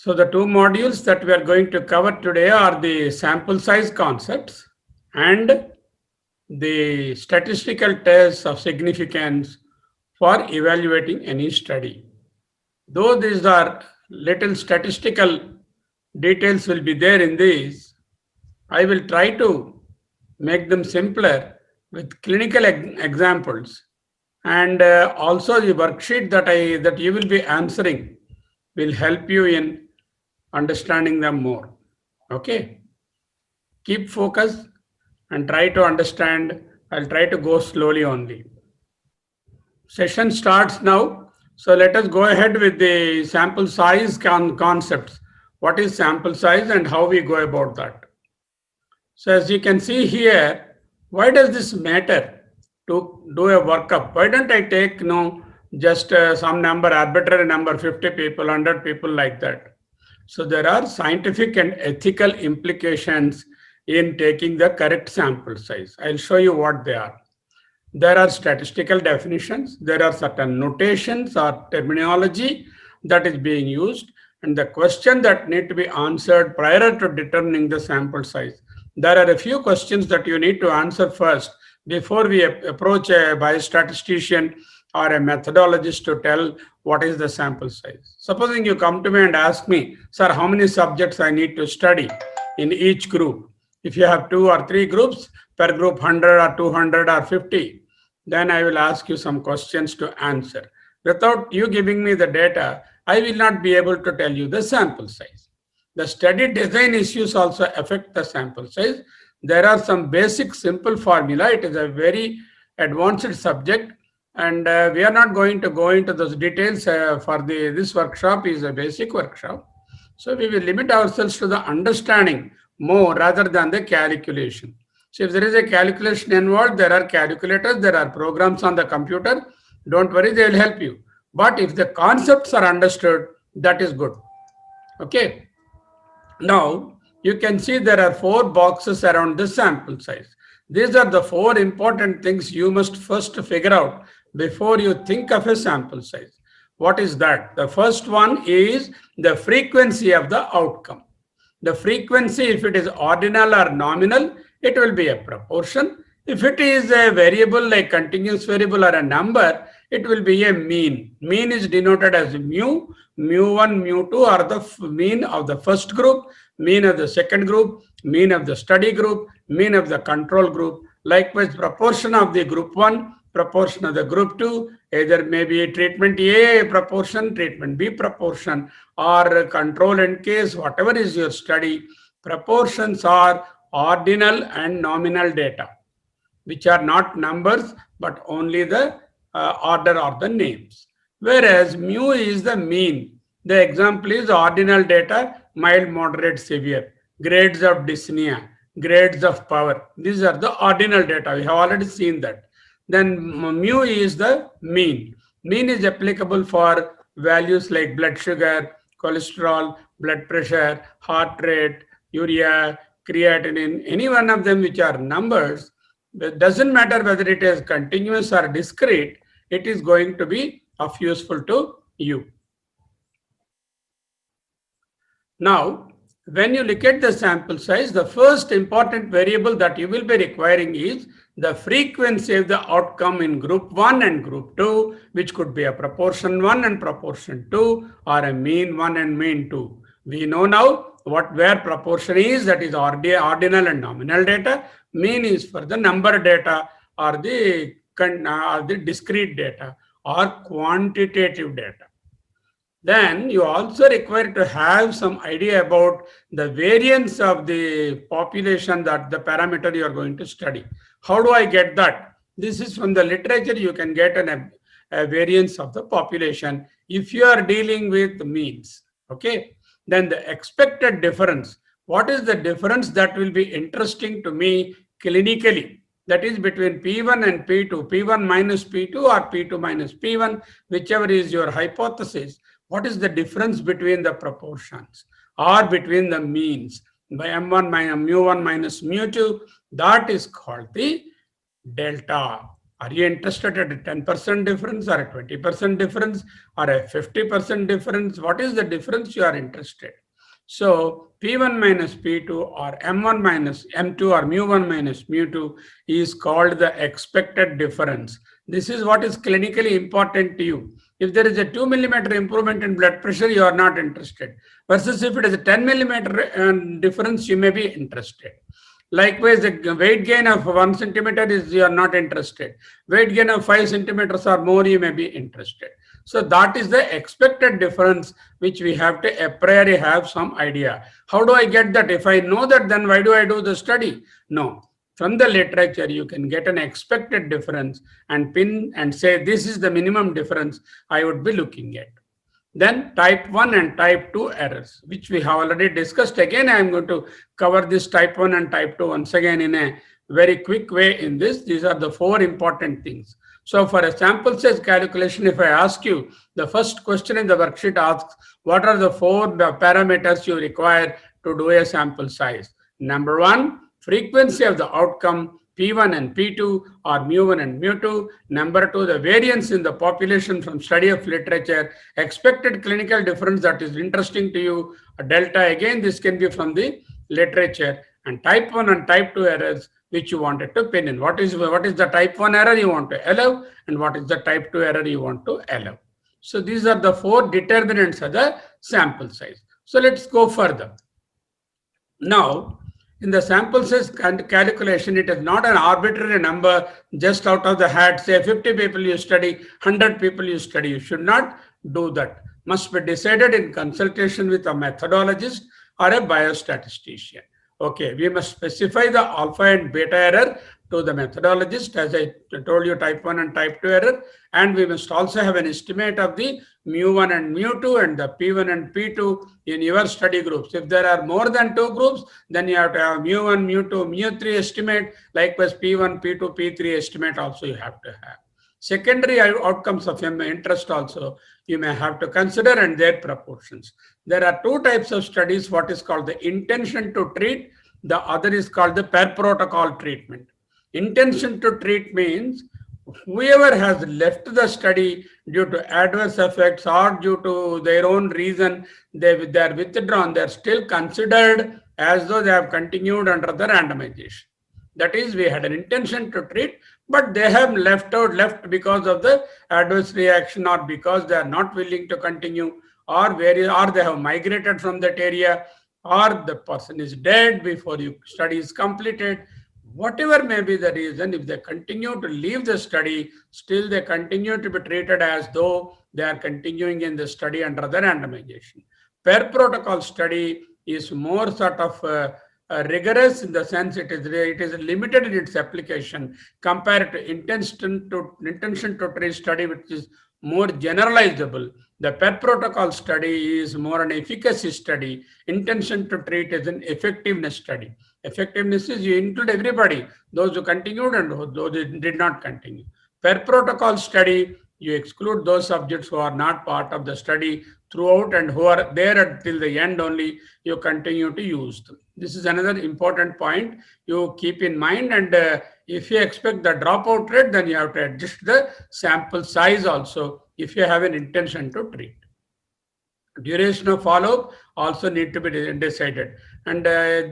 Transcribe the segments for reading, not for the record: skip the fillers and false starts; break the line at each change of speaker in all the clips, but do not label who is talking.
So the two modules that we are going to cover today are the sample size concepts and the statistical tests of significance for evaluating any study. Though these are little statistical details will be there in these, I will try to make them simpler with clinical examples, and also the worksheet that you will be answering will help you in understanding them more. Okay, keep focus and try to understand. I'll try to go slowly only. Session starts now. So let us go ahead with the sample size concepts. What is sample size and how we go about that? So as you can see here, why does this matter to do a workup? Why don't I take just some number, arbitrary number, 50 people, 100 people like that? So there are scientific and ethical implications in taking the correct sample size. I'll show you what they are. There are statistical definitions, there are certain notations or terminology that is being used, and the question that need to be answered prior to determining the sample size. There are a few questions that you need to answer first before we approach a biostatistician or a methodologist to tell what is the sample size. Supposing you come to me and ask me, sir, how many subjects I need to study in each group? If you have 2 or 3 groups, per group 100 or 200 or 50, then I will ask you some questions to answer. Without you giving me the data, I will not be able to tell you the sample size. The study design issues also affect the sample size. There are some basic simple formula. It is a very advanced subject, and we are not going to go into those details for this workshop is a basic workshop. So we will limit ourselves to the understanding more rather than the calculation. So if there is a calculation involved, there are calculators, there are programs on the computer. Don't worry, they will help you. But if the concepts are understood, that is good. Okay. Now, you can see there are 4 boxes around the sample size. These are the 4 important things you must first figure out before you think of a sample size. What is that? The first one is the frequency of the outcome. The frequency, if it is ordinal or nominal, it will be a proportion. If it is a variable like continuous variable or a number, it will be a mean. Mean is denoted as mu. Mu1, mu2 are the mean of the first group, mean of the second group, mean of the study group, mean of the control group. Likewise, proportion of the group 1, proportion of the group 2, either maybe treatment A proportion, treatment B proportion, or control and case, whatever is your study. Proportions are ordinal and nominal data, which are not numbers, but only the order or the names. Whereas mu is the mean. The example is ordinal data, mild, moderate, severe, grades of dyspnea, grades of power. These are the ordinal data. We have already seen that. Then mu is the mean. Mean is applicable for values like blood sugar, cholesterol, blood pressure, heart rate, urea, creatinine, any one of them which are numbers. It doesn't matter whether it is continuous or discrete, it is going to be of useful to you. Now, when you look at the sample size, the first important variable that you will be requiring is the frequency of the outcome in group 1 and group 2, which could be a proportion 1 and proportion 2, or a mean 1 and mean 2. We know now where proportion is, that is ordinal and nominal data. Mean is for the number data or the discrete data or quantitative data. Then you also require to have some idea about the variance of the population, that the parameter you are going to study. How do I get that? This is from the literature. You can get a variance of the population if you are dealing with means. Okay. Then the expected difference. What is the difference that will be interesting to me clinically? That is between P1 and P2, P1 minus P2 or P2 minus P1, whichever is your hypothesis. What is the difference between the proportions or between the means? By M1 minus mu1 minus mu2, that is called the delta. Are you interested at a 10% difference or a 20% difference or a 50% difference? What is the difference you are interested? So P1 minus P2 or M1 minus M2 or mu1 minus mu2 is called the expected difference. This is what is clinically important to you. If there is a 2 millimeter improvement in blood pressure, you are not interested. Versus if it is a 10 millimeter difference, you may be interested. Likewise, the weight gain of 1 centimeter is you are not interested. Weight gain of 5 centimeters or more, you may be interested. So that is the expected difference which we have to a priori have some idea. How do I get that? If I know that, then why do I do the study? No. From the literature, you can get an expected difference and pin and say this is the minimum difference I would be looking at. Then type 1 and type 2 errors, which we have already discussed. Again, I am going to cover this type 1 and type 2 once again in a very quick way in this. These are the 4 important things. So for a sample size calculation, if I ask you, the first question in the worksheet asks, what are the 4 parameters you require to do a sample size? Number 1, frequency of the outcome, P1 and P2 or mu1 and mu2. Number 2, the variance in the population from study of literature, expected clinical difference that is interesting to you, a delta. Again, this can be from the literature. And type 1 and type 2 errors which you wanted to pin in. What is the type 1 error you want to allow and what is the type 2 error you want to allow. So these are the 4 determinants of the sample size. So let's go further. Now, in the sample size calculation, it is not an arbitrary number just out of the hat. Say 50 people you study, 100 people you study. You should not do that. Must be decided in consultation with a methodologist or a biostatistician. Okay, we must specify the alpha and beta error to the methodologist, as I told you, type 1 and type 2 error. And we must also have an estimate of the mu1 and mu2 and the P1 and P2 in your study groups. If there are more than 2 groups, then you have to have mu1, mu2, mu3 estimate. Likewise, P1, P2, P3 estimate also you have to have. Secondary outcomes of interest also you may have to consider and their proportions. There are 2 types of studies, what is called the intention to treat, the other is called the per protocol treatment. Intention to treat means whoever has left the study due to adverse effects or due to their own reason, they are withdrawn, they are still considered as though they have continued under the randomization. That is, we had an intention to treat, but they have left because of the adverse reaction or because they are not willing to continue or they have migrated from that area or the person is dead before your study is completed. Whatever may be the reason, if they continue to leave the study, still they continue to be treated as though they are continuing in the study under the randomization. Per protocol study is more sort of rigorous in the sense it is limited in its application compared to intention to treat study, which is more generalizable. The per protocol study is more an efficacy study. Intention to treat is an effectiveness study. Effectiveness is you include everybody, those who continued and those who did not continue. Per protocol study, you exclude those subjects who are not part of the study throughout and who are there until the end only, you continue to use them. This is another important point you keep in mind, and if you expect the dropout rate, then you have to adjust the sample size also if you have an intention to treat. Duration of follow-up also need to be decided, and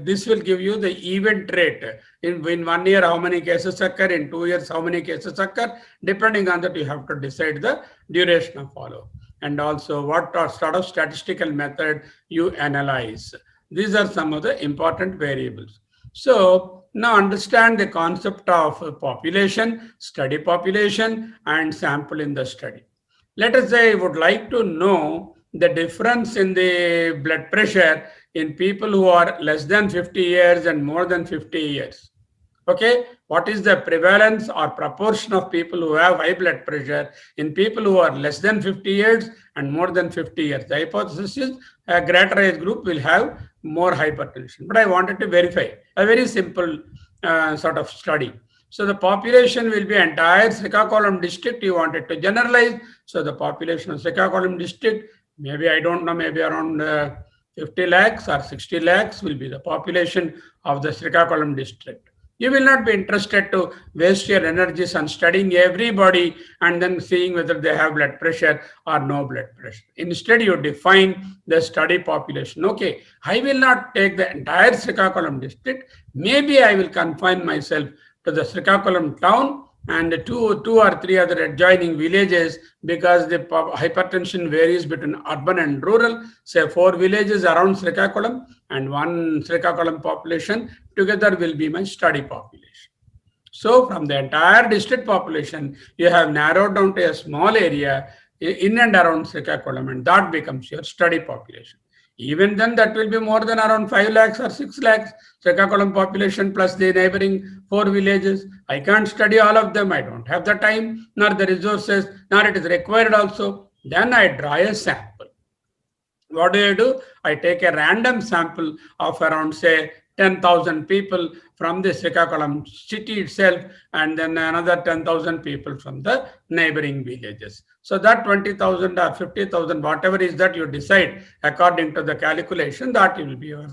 this will give you the event rate. In 1 year, how many cases occur, in 2 years, how many cases occur. Depending on that, you have to decide the duration of follow-up, and also what sort of statistical method you analyze. These are some of the important variables. So now understand the concept of population, study population, and sample in the study. Let us say I would like to know the difference in the blood pressure in people who are less than 50 years and more than 50 years. Okay, what is the prevalence or proportion of people who have high blood pressure in people who are less than 50 years and more than 50 years? The hypothesis is a greater age group will have more hypertension. But I wanted to verify a very simple sort of study. So the population will be entire Srikakulam district. You wanted to generalize. So the population of Srikakulam district, maybe I don't know, maybe around 50 lakhs or 60 lakhs will be the population of the Srikakulam district. You will not be interested to waste your energies on studying everybody and then seeing whether they have blood pressure or no blood pressure. Instead, you define the study population. Okay, I will not take the entire Srikakulam district. Maybe I will confine myself to the Srikakulam town and two or three other adjoining villages, because the hypertension varies between urban and rural. Say 4 villages around Srikakulam and one Srikakulam population together will be my study population. So from the entire district population, you have narrowed down to a small area in and around Srikakulam, and that becomes your study population. Even then, that will be more than around 5 lakhs or 6 lakhs Srikakulam population plus the neighboring 4 villages. I can't study all of them. I don't have the time, nor the resources, nor it is required also. Then I draw a sample. What do? I take a random sample of around, say, 10,000 people from the Srikakulam city itself, and then another 10,000 people from the neighboring villages. So that 20,000 or 50,000, whatever is that you decide according to the calculation, that will be your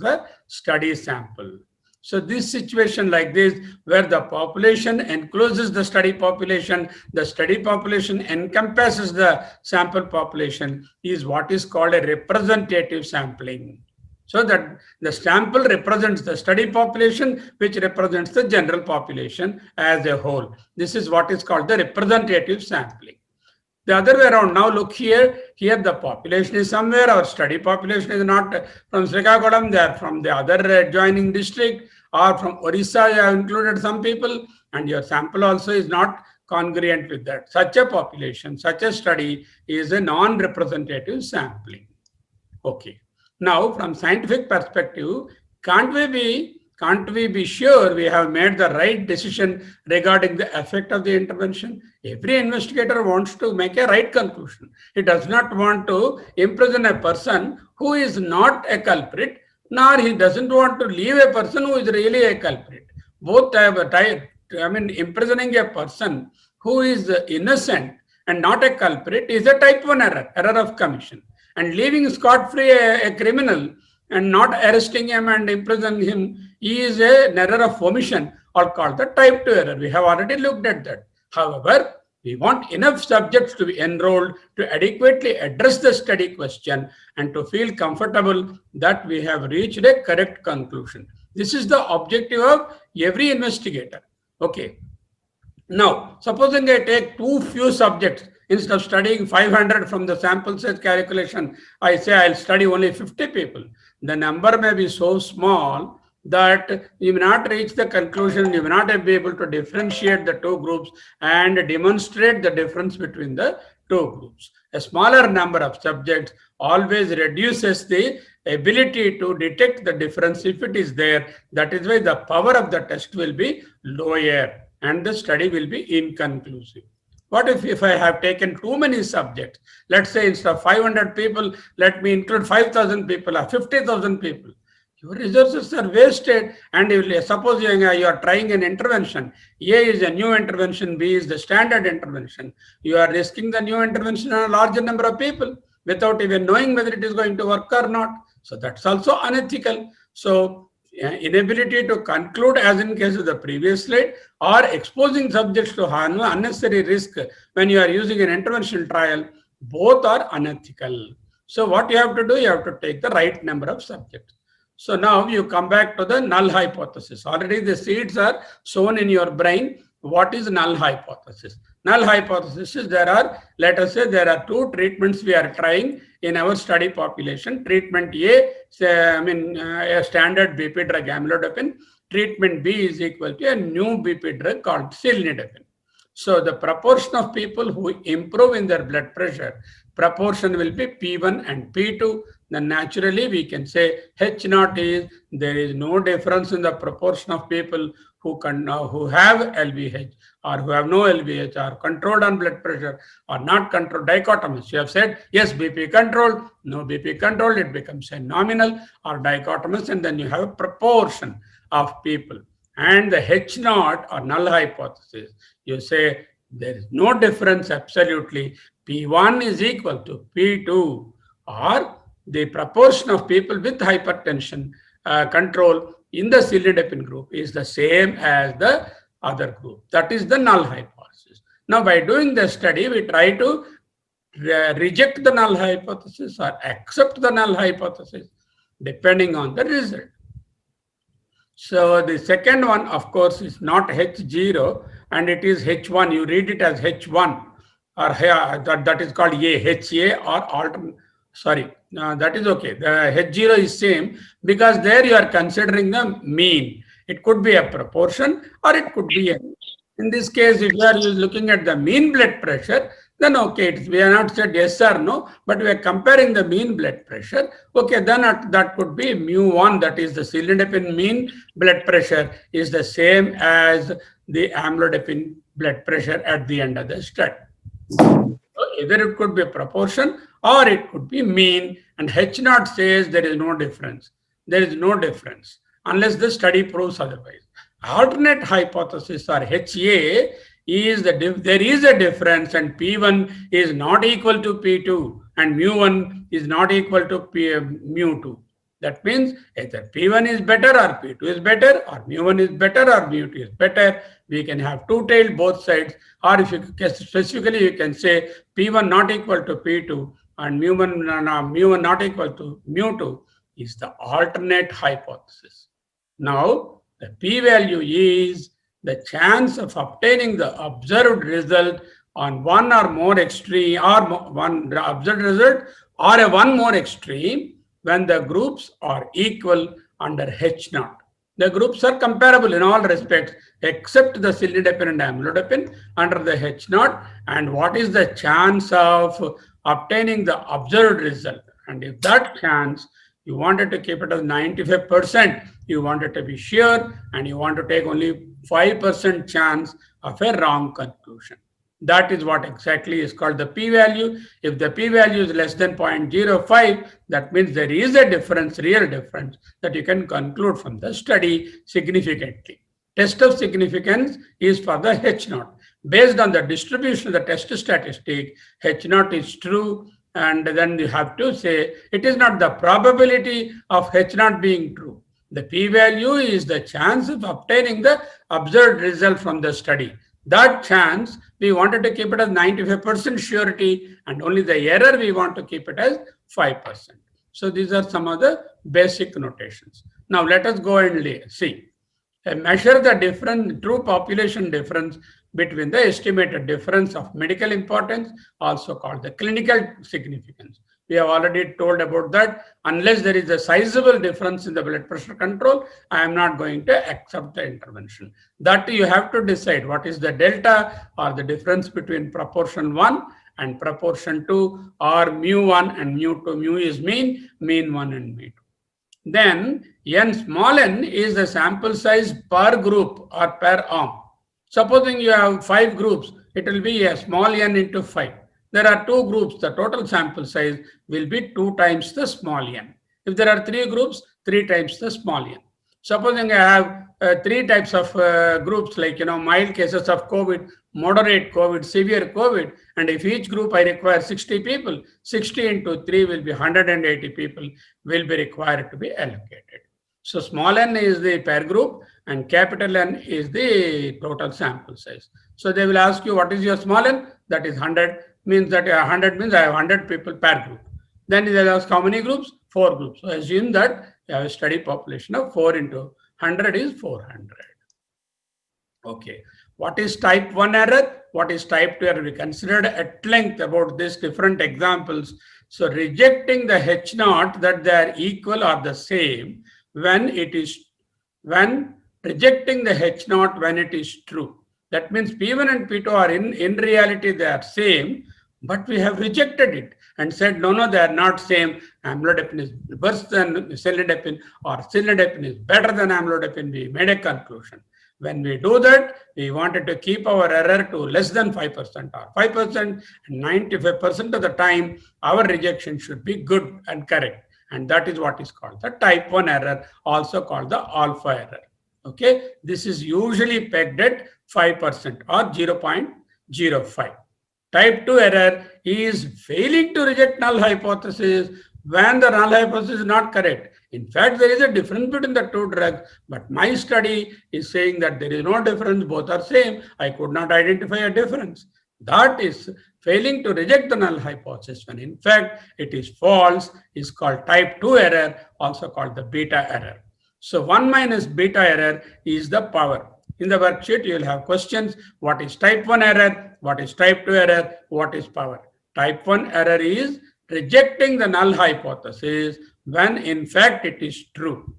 study sample. So this situation like this, where the population encloses the study population encompasses the sample population, is what is called a representative sampling. So that the sample represents the study population, which represents the general population as a whole. This is what is called the representative sampling. The other way around, now look here. Here the population is somewhere. Our study population is not from Srikakulam. They are from the other adjoining district, or from Orissa. You have included some people, and your sample also is not congruent with that. Such a population, such a study is a non-representative sampling. Okay. Now, from scientific perspective, can't we be sure we have made the right decision regarding the effect of the intervention? Every investigator wants to make a right conclusion. He does not want to imprison a person who is not a culprit, nor he doesn't want to leave a person who is really a culprit. Both have a type. Imprisoning a person who is innocent and not a culprit is a type 1 error of commission. And leaving scot-free a criminal and not arresting him and imprisoning him is an error of omission, or called the type 2 error. We have already looked at that. However, we want enough subjects to be enrolled to adequately address the study question and to feel comfortable that we have reached a correct conclusion. This is the objective of every investigator. Okay. Now, supposing I take too few subjects. Instead of studying 500 from the sample size calculation, I say I'll study only 50 people. The number may be so small that you may not reach the conclusion, you may not be able to differentiate the two groups and demonstrate the difference between the two groups. A smaller number of subjects always reduces the ability to detect the difference if it is there. That is why the power of the test will be lower and the study will be inconclusive. What if I have taken too many subjects? Let's say instead of 500 people, let me include 5,000 people or 50,000 people. Your resources are wasted, and suppose you are trying an intervention. A is a new intervention, B is the standard intervention. You are risking the new intervention on a larger number of people without even knowing whether it is going to work or not. So that's also unethical. So inability to conclude, as in case of the previous slide, or exposing subjects to unnecessary risk when you are using an intervention trial, both are unethical. So what you have to do, you have to take the right number of subjects. So now you come back to the null hypothesis. Already the seeds are sown in your brain. What is null hypothesis? Null hypothesis is let us say there are two treatments we are trying in our study population. Treatment A, a standard BP drug amlodipine. Treatment B is equal to a new BP drug called cilnidipine. So the proportion of people who improve in their blood pressure, proportion will be P1 and P2. Then naturally we can say H0 is, there is no difference in the proportion of people who have LVH or who have no LVH, or controlled on blood pressure or not controlled, dichotomous. You have said, yes, BP controlled, no BP controlled, it becomes a nominal or dichotomous, and then you have a proportion of people. And the H0 or null hypothesis, you say there is no difference absolutely. P1 is equal to P2, or the proportion of people with hypertension control in the cilnidipine group is the same as the other group. That is the null hypothesis. Now, by doing the study, we try to reject the null hypothesis or accept the null hypothesis depending on the result. So the second one, of course, is not H0 and it is H1. You read it as H1 or that is called HA or alternate. Sorry, that is okay. The H0 is same because there you are considering the mean. It could be a proportion or it could be a. In this case, if you are looking at the mean blood pressure, then okay, we are not said yes or no, but we are comparing the mean blood pressure. Okay, then that could be mu1, that is the cilnidipine mean blood pressure is the same as the amlodipine blood pressure at the end of the study. So either it could be a proportion or it could be mean, and H0 says there is no difference. There is no difference unless the study proves otherwise. Alternate hypothesis or HA is there is a difference and P1 is not equal to P2 and mu1 is not equal to mu2. That means either P1 is better or P2 is better or mu1 is better or mu2 is better. We can have two-tailed both sides, or if you specifically you can say P1 not equal to P2 and mu1 not equal to mu2 is the alternate hypothesis. Now, the p-value is the chance of obtaining the observed result on one or more extreme, or one observed result or a one more extreme when the groups are equal under H0. The groups are comparable in all respects except the cilnidipine and amlodipine under the H0. And what is the chance of obtaining the observed result? And if that chance you wanted to keep it as 95%, you wanted to be sure, and you want to take only 5% chance of a wrong conclusion. That is what exactly is called the p-value. If the p-value is less than 0.05, that means there is a difference, real difference, that you can conclude from the study significantly. Test of significance is for the H0. Based on the distribution of the test statistic, H0 is true, and then you have to say it is not the probability of H0 being true. The p-value is the chance of obtaining the observed result from the study. That chance, we wanted to keep it as 95% surety, and only the error we want to keep it as 5%. So these are some of the basic notations. Now let us go and see. Measure the true population difference between the estimated difference of medical importance, also called the clinical significance. We have already told about that. Unless there is a sizable difference in the blood pressure control, I am not going to accept the intervention. That you have to decide what is the delta or the difference between proportion 1 and proportion 2, or mu1 and mu2. Mu is mean 1 and mean 2. Then n small n is the sample size per group or per arm. Supposing you have 5 groups, it will be a small n into 5. There are 2 groups, the total sample size will be 2 times the small n. If there are 3 groups, 3 times the small n. Supposing I have 3 types of groups, like mild cases of COVID, moderate COVID, severe COVID, and if each group I require 60 people, 60 into 3 will be 180 people will be required to be allocated. So small n is the per group and capital N is the total sample size. So they will ask you what is your small n? That is 100, means that 100 means I have 100 people per group. Then they will ask how many groups? 4 groups. So assume that you have a study population of 4 into 100 is 400. Okay. What is type 1 error? What is type 2 error? We considered at length about these different examples. So rejecting the H0 that they are equal or the same when rejecting the H0 when it is true. That means P1 and P2 are in reality they are same, but we have rejected it and said no, they are not same. Amlodipine is worse than cilnidipine, or cilnidipine is better than amlodipine. We made a conclusion. When we do that, we wanted to keep our error to less than 5% or 5%, and 95% of the time our rejection should be good and correct. And that is what is called the type 1 error, also called the alpha error. Okay, this is usually pegged at 5% or 0.05. Type 2 error is failing to reject null hypothesis when the null hypothesis is not correct. In fact, there is a difference between the two drugs, but my study is saying that there is no difference, both are same. I could not identify a difference. That is failing to reject the null hypothesis when in fact it is false, is called type 2 error, also called the beta error. So 1 minus beta error is the power. In the worksheet, you will have questions. What is type 1 error? What is type 2 error? What is power? Type 1 error is rejecting the null hypothesis when in fact it is true.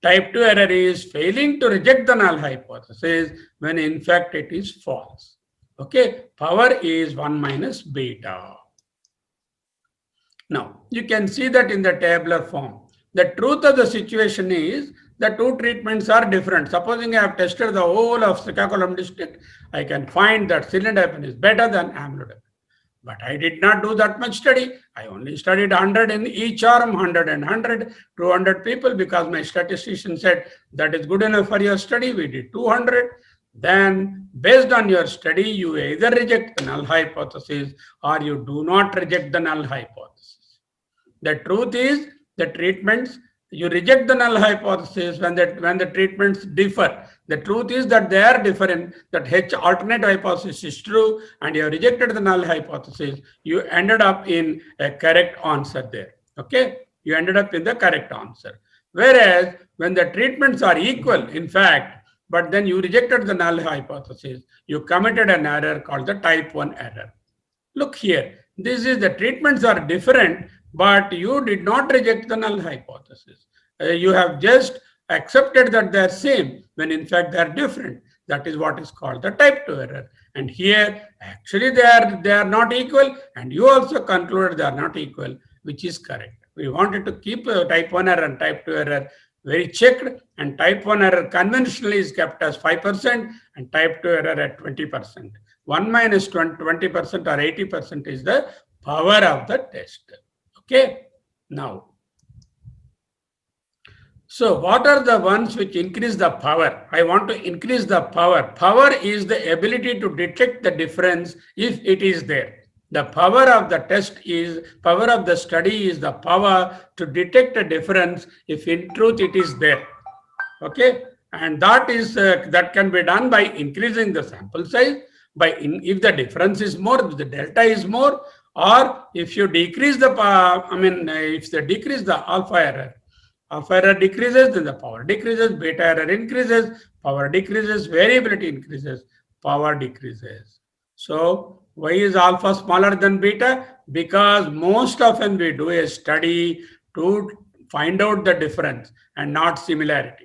Type 2 error is failing to reject the null hypothesis when in fact it is false. Okay, power is 1 minus beta. Now, you can see that in the tabular form. The truth of the situation is the two treatments are different. Supposing I have tested the whole of Srikakulam district, I can find that cilindapine is better than amlodipine. But I did not do that much study. I only studied 100 in each arm, 100 and 100, 200 people, because my statistician said that is good enough for your study. We did 200. Then based on your study, you either reject the null hypothesis or you do not reject the null hypothesis. The truth is the treatments, you reject the null hypothesis when the treatments differ. The truth is that they are different, that H alternate hypothesis is true, and you have rejected the null hypothesis. You ended up in a correct answer there. Okay, you ended up in the correct answer. Whereas when the treatments are equal, in fact, but then you rejected the null hypothesis, you committed an error called the type 1 error. Look here, this is the treatments are different, but you did not reject the null hypothesis. You have just accepted that they are same when in fact they are different. That is what is called the type 2 error. And here actually they are not equal, and you also concluded they are not equal, which is correct. We wanted to keep type 1 error and type 2 error very checked, and type 1 error conventionally is kept as 5% and type 2 error at 20%. 1 minus 20% or 80% is the power of the test. Okay, now, so what are the ones which increase the power? I want to increase the power. Power is the ability to detect the difference if it is there. The power of the test is, power of the study is the power to detect a difference if in truth it is there. Okay, and that is that can be done by increasing the sample size, if the difference is more, if the delta is more, or if you decrease the, if they decrease the alpha error decreases, then the power decreases, beta error increases, power decreases, variability increases, power decreases. So why is alpha smaller than beta? Because most often we do a study to find out the difference and not similarity.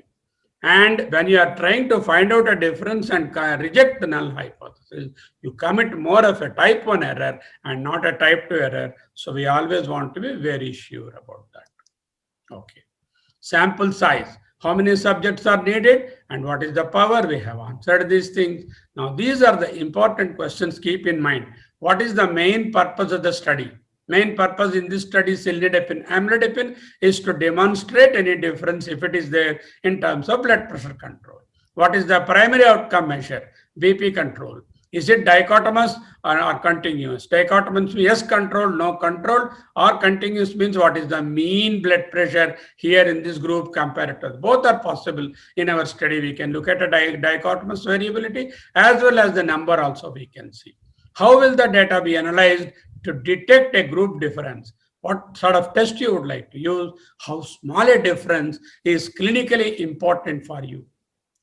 And when you are trying to find out a difference and reject the null hypothesis, you commit more of a type 1 error and not a type 2 error. So we always want to be very sure about that. Okay. Sample size. How many subjects are needed and what is the power? We have answered these things. Now, these are the important questions. Keep in mind. What is the main purpose of the study? Main purpose in this study, cilnidipine, amlodipine, is to demonstrate any difference if it is there in terms of blood pressure control. What is the primary outcome measure? BP control. Is it dichotomous or continuous? Dichotomous means yes control, no control, or continuous means what is the mean blood pressure here in this group compared to both are possible in our study. We can look at a dichotomous variability as well as the number also we can see. How will the data be analyzed to detect a group difference? What sort of test you would like to use? How small a difference is clinically important for you?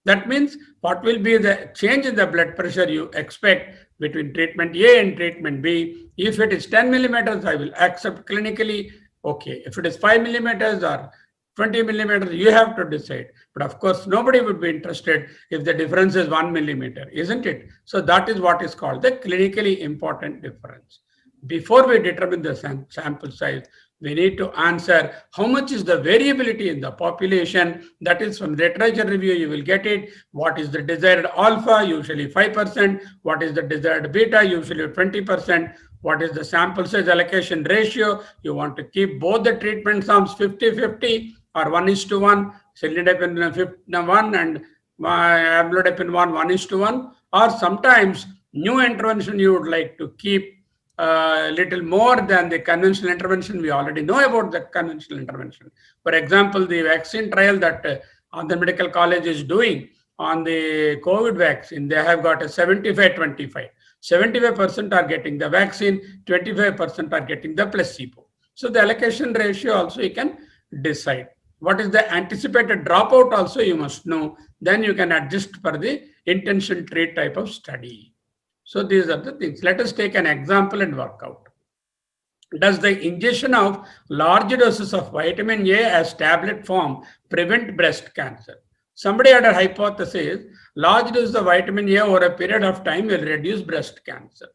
That means what will be the change in the blood pressure you expect between treatment A and treatment B. If it is 10 millimeters, I will accept clinically. Okay. If it is 5 millimeters or 20 millimeters, you have to decide. But of course, nobody would be interested if the difference is 1 millimeter, isn't it? So that is what is called the clinically important difference. Before we determine the sample size, we need to answer how much is the variability in the population. That is from literature review, you will get it. What is the desired alpha? Usually 5%. What is the desired beta? Usually 20%. What is the sample size allocation ratio? You want to keep both the treatment arms 50-50 or 1:1. Cilnidipine 1 and amlodipine 1:1. Or sometimes new intervention you would like to keep little more than the conventional intervention. We already know about the conventional intervention. For example, the vaccine trial that the medical college is doing on the COVID vaccine, they have got a 75-25. 75% are getting the vaccine, 25% are getting the placebo. So the allocation ratio also you can decide. What is the anticipated dropout also you must know. Then you can adjust for the intention treat type of study. So these are the things. Let us take an example and work out. Does the ingestion of large doses of vitamin A as tablet form prevent breast cancer? Somebody had a hypothesis, large doses of vitamin A over a period of time will reduce breast cancer.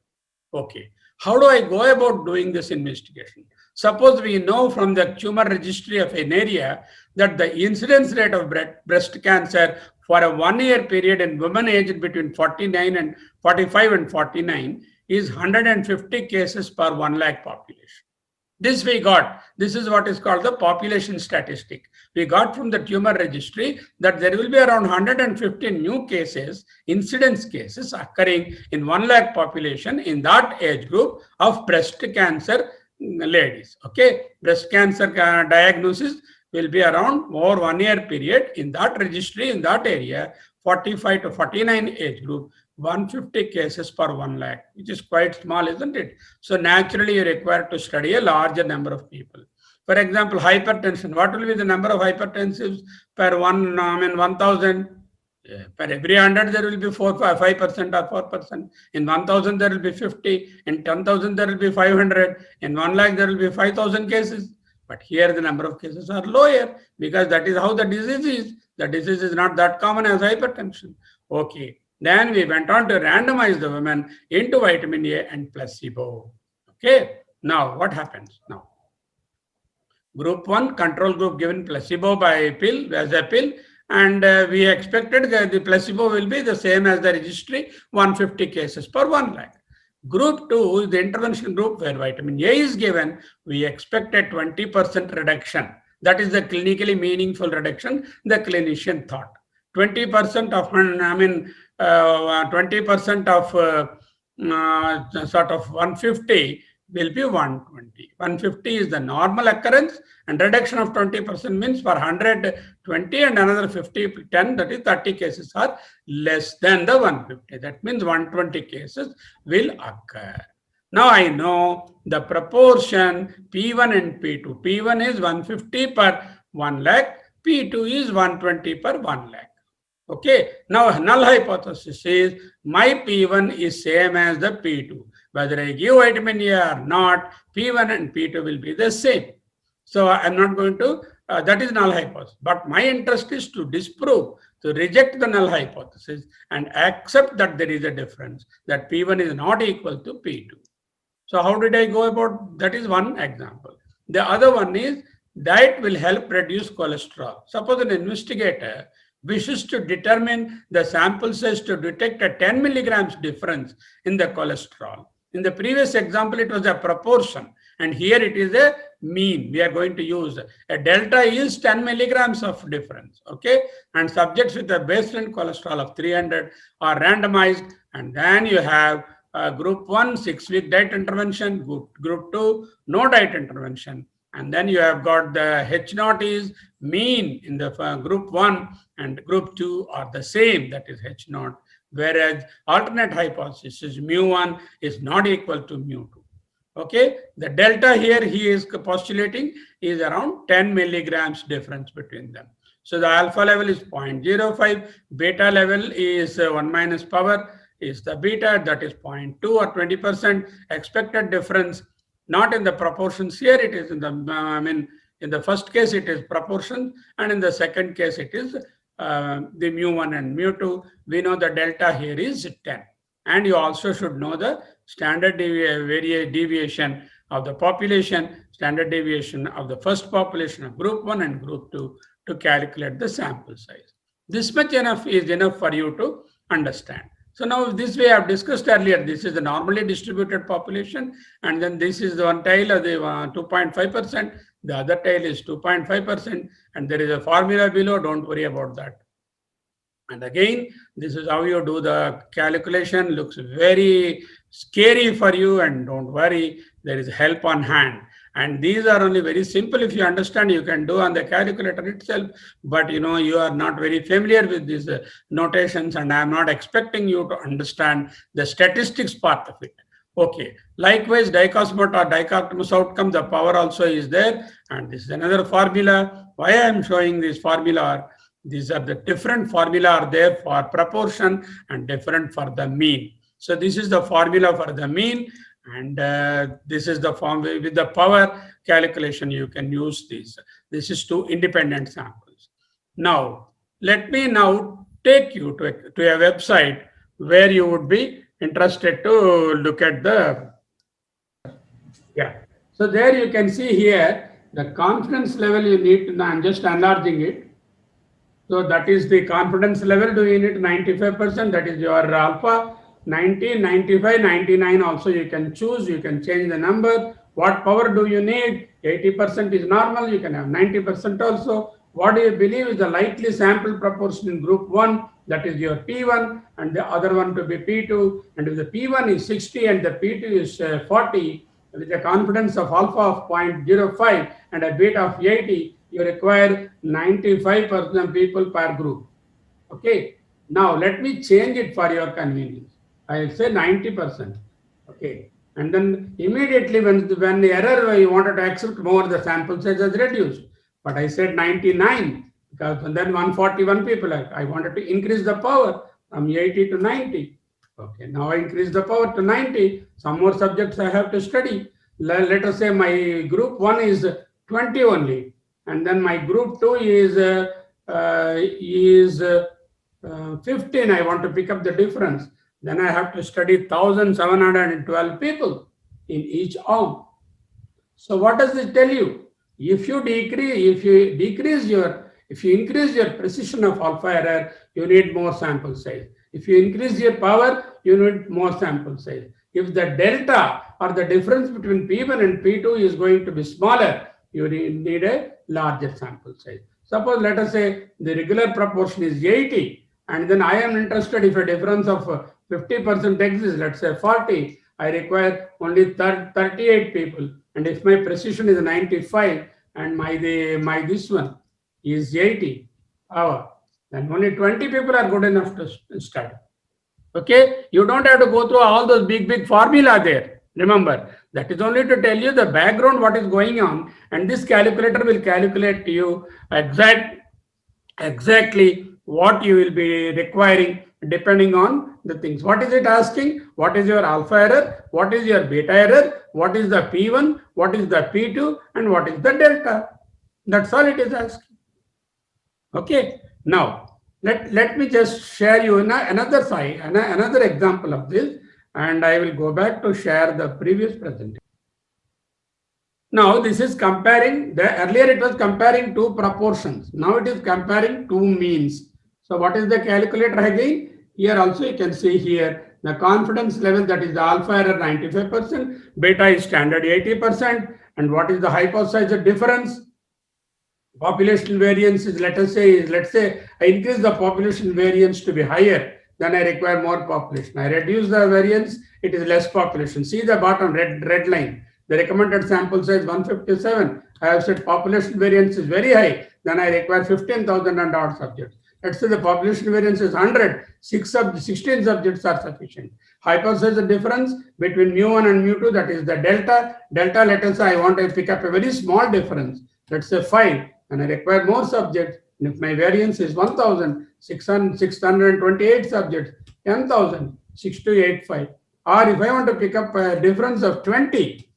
Okay. How do I go about doing this investigation? Suppose we know from the tumor registry of an area that the incidence rate of breast cancer for a 1 year period in women aged between 45 and 49 is 150 cases per 1 lakh population. This we got. This is what is called the population statistic. We got from the tumor registry that there will be around 150 new cases, incidence cases occurring in 1 lakh population in that age group of breast cancer ladies. Okay, breast cancer diagnosis will be around over 1 year period in that registry, in that area, 45 to 49 age group, 150 cases per 1 lakh, which is quite small, isn't it? So naturally, you're required to study a larger number of people. For example, hypertension. What will be the number of hypertensives per 1,000? Per every 100, there will be 5% or 4%. In 1,000, there will be 50. In 10,000, there will be 500. In 1 lakh, there will be 5,000 cases. But here, the number of cases are lower because that is how the disease is. The disease is not that common as hypertension. Okay. Then we went on to randomize the women into vitamin A and placebo. Okay. Now, what happens now? Group 1, control group given placebo by pill, as a pill. And we expected that the placebo will be the same as the registry, 150 cases per 1 lakh. Group 2 is the intervention group where vitamin A is given. We expect a 20% reduction. That is the clinically meaningful reduction the clinician thought. 20% of, 20% of sort of 150 will be 120. 150 is the normal occurrence and reduction of 20% means for 120 and another 50, 10, that is 30 cases are less than the 150. That means 120 cases will occur. Now I know the proportion P1 and P2. P1 is 150 per 1 lakh. P2 is 120 per 1 lakh. Okay. Now null hypothesis is my P1 is same as the P2. Whether I give vitamin A or not, P1 and P2 will be the same. So I'm not going to, that is null hypothesis. But my interest is to disprove, to reject the null hypothesis and accept that there is a difference, that P1 is not equal to P2. So how did I go about? That is one example. The other one is diet will help reduce cholesterol. Suppose an investigator wishes to determine the sample size to detect a 10 milligrams difference in the cholesterol. In the previous example, it was a proportion, and here it is a mean. We are going to use a delta is 10 milligrams of difference, okay? And subjects with a baseline cholesterol of 300 are randomized, and then you have group 1, 6-week diet intervention, group 2, no diet intervention. And then you have got the H0 is mean in the group 1 and group 2 are the same, that is H0. Whereas alternate hypothesis is mu1 is not equal to mu2. Okay, the delta here he is postulating is around 10 milligrams difference between them. So the alpha level is 0.05, beta level is 1 minus power is the beta, that is 0.2 or 20%. Expected difference, not in the proportions here, it is in the, in the first case it is proportion, and in the second case it is the mu1 and mu2. We know the delta here is 10. And you also should know the standard deviation of the population, standard deviation of the first population of group 1 and group 2 to calculate the sample size. This much is enough for you to understand. So now this way I have discussed earlier, this is the normally distributed population, and then this is the one tail of the 2.5%, the other tail is 2.5%, and there is a formula below, don't worry about that. And again, this is how you do the calculation, looks very scary for you, and don't worry, there is help on hand. And these are only very simple. If you understand, you can do on the calculator itself. But you are not very familiar with these notations, and I am not expecting you to understand the statistics part of it. Okay. Likewise, dicosmos or dichotomous outcome, the power also is there. And this is another formula. Why I am showing this formula? These are the different formula are there for proportion and different for the mean. So this is the formula for the mean, and this is the form with the power calculation. You can use these. This is two independent samples. Now, let me now take you to a website where you would be interested to look at the, yeah. So there you can see here the confidence level you need to, I'm just enlarging it. So that is the confidence level. Do you need 95%? That is your alpha. 90, 95, 99 also you can choose. You can change the number. What power do you need? 80% is normal. You can have 90% also. What do you believe is the likely sample proportion in group 1? That is your P1, and the other one to be P2. And if the P1 is 60 and the P2 is 40, with a confidence of alpha of 0.05 and a beta of 80, you require 95% people per group. Okay. Now let me change it for your convenience. I will say 90%. Okay. And then immediately when the error you wanted to accept more, the sample size is reduced. But I said 99 because then 141 people. I wanted to increase the power from 80 to 90. Okay. Now I increase the power to 90. Some more subjects I have to study. Let us say my group 1 is 20 only. And then my group 2 is 15. I want to pick up the difference. Then I have to study 1,712 people in each arm. So what does it tell you? If you increase your precision of alpha error, you need more sample size. If you increase your power, you need more sample size. If the delta or the difference between P1 and P2 is going to be smaller, you need a larger sample size. Suppose let us say the regular proportion is 80, and then I am interested if a difference of 50% exists, let's say 40, I require only 38 people. And if my precision is 95 and my this one is 80, then only 20 people are good enough to study. Okay, you don't have to go through all those big formula there. Remember, that is only to tell you the background, what is going on, and this calculator will calculate to you exactly what you will be requiring depending on the things. What is it asking? What is your alpha error? What is your beta error? What is the P1? What is the P2? And what is the delta? That's all it is asking. Okay. Now, let me just share you another example of this, and I will go back to share the previous presentation. Now, this is comparing, earlier it was comparing two proportions. Now it is comparing two means. So what is the calculator again? Here also you can see here the confidence level, that is the alpha error 95%, beta is standard 80%, and what is the hypothesizer difference? Population variance is, let's say I increase the population variance to be higher, then I require more population. I reduce the variance, it is less population. See the bottom red line. The recommended sample size 157. I have said population variance is very high, then I require 15,000 and odd subjects. Let's say the population variance is 100, 16 subjects are sufficient. Hypothesize difference between mu1 and mu2, that is the delta. Delta, let us say I want to pick up a very small difference, let's say 5, and I require more subjects. And if my variance is 1,628 subjects, 10,000, 6285. Or if I want to pick up a difference of 20,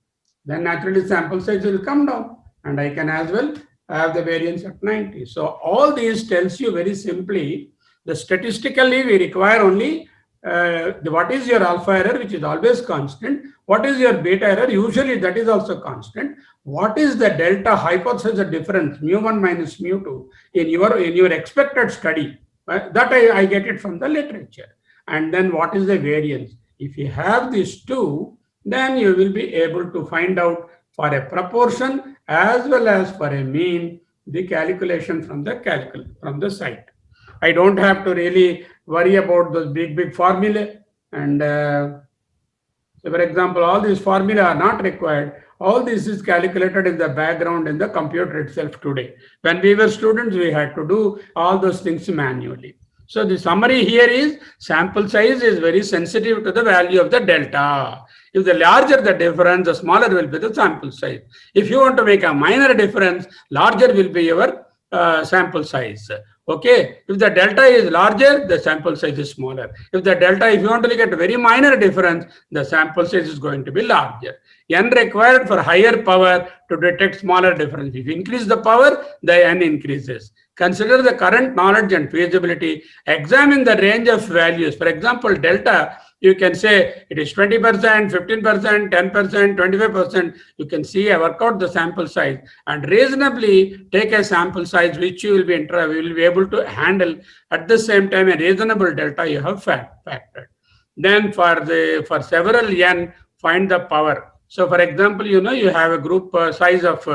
then naturally sample size will come down, and I can as well have the variance at 90. So all these tells you very simply, the statistically we require only what is your alpha error, which is always constant. What is your beta error? Usually that is also constant. What is the delta hypothesis difference, mu1 minus mu2 in your expected study? That I get it from the literature. And then what is the variance? If you have these two, then you will be able to find out for a proportion as well as for a mean the calculation from the site. I don't have to really worry about those big formulae, and So for example, all these formula are not required. All this is calculated in the background in the computer itself today. When we were students, we had to do all those things manually. So the summary here is sample size is very sensitive to the value of the delta. If the larger the difference, the smaller will be the sample size. If you want to make a minor difference, larger will be your sample size. Okay, if the delta is larger, the sample size is smaller. If the delta, if you want to look at a very minor difference, the sample size is going to be larger. N required for higher power to detect smaller difference. If you increase the power, the N increases. Consider the current knowledge and feasibility. Examine the range of values. For example, delta, you can say it is 20%, 15%, 10%, 25%. You can see, work out the sample size and reasonably take a sample size which you will be able to handle. At the same time, a reasonable delta you have factored. Then for several N, find the power. So for example, you have a group size of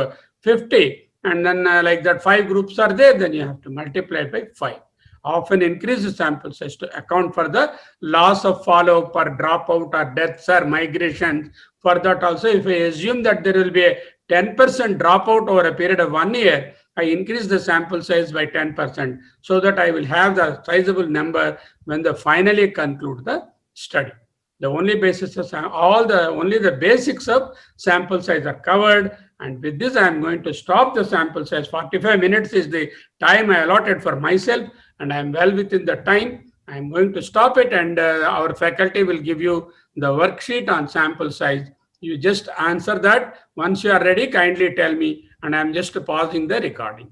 50, and then like that 5 groups are there, then you have to multiply by 5. Often increase the sample size to account for the loss of follow-up or dropout or deaths or migrations. For that also, if I assume that there will be a 10% dropout over a period of 1 year, I increase the sample size by 10% so that I will have the sizable number when they finally conclude the study. The only basis of only the basics of sample size are covered. And with this, I am going to stop the sample size. 45 minutes is the time I allotted for myself, and I am well within the time. I am going to stop it, and our faculty will give you the worksheet on sample size. You just answer that. Once you are ready, kindly tell me, and I am just pausing the recording.